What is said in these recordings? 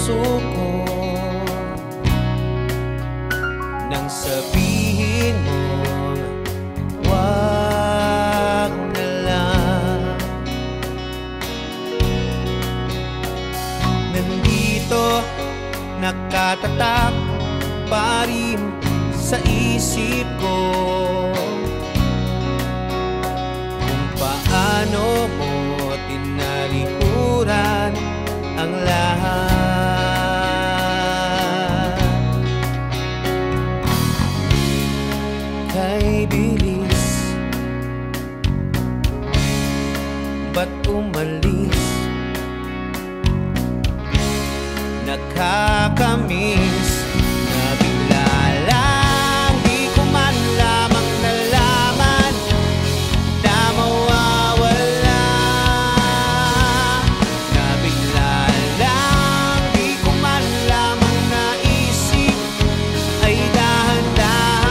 puso ko nang sabihin mo wag na lang. Nandito nakatatak pa rin sa isip ko kung paano mo tinalikuran ang lahat. Kay bilis, ba't umalis? Nakakamiss na bigla lang, di ko man lamang nalaman na mawawala. Na bigla lang, di ko man lamang naisip ay dahan-dahan.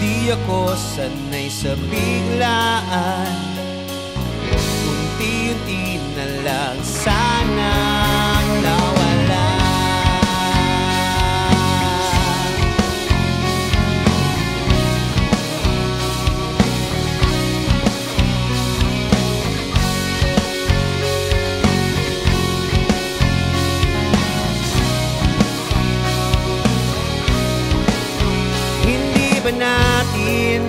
Di ako sanay sa biglaan, unti-unti na lang sanang nawala. Hindi ba natin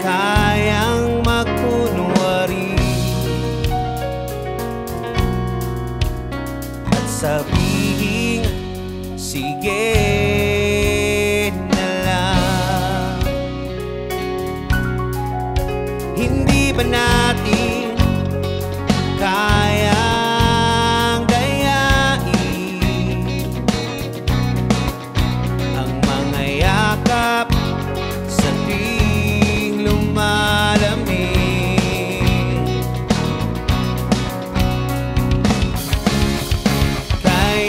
kayang magkunwari at sabihin sige na lang? Hindi ba natin kayang dayain ang mga yakap sa tuwing lumalamig? Kay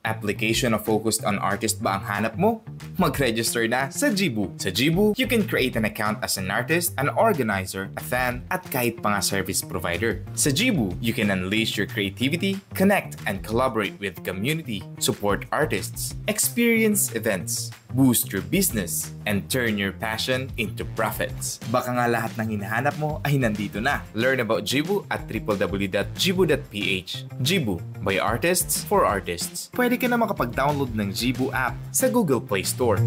Application na focused on artist ba ang hanap mo? Mag-register na sa Jibu. Sa Jibu, you can create an account as an artist, an organizer, a fan, at kahit pa nga service provider. Sa Jibu, you can unleash your creativity, connect and collaborate with community, support artists, experience events, boost your business, and turn your passion into profits. Baka nga lahat ng hinahanap mo ay nandito na. Learn about Jibu at www.jibu.ph. Jibu, by artists, for artists. Pwede ka na makapag-download ng Jibu app sa Google Play Store.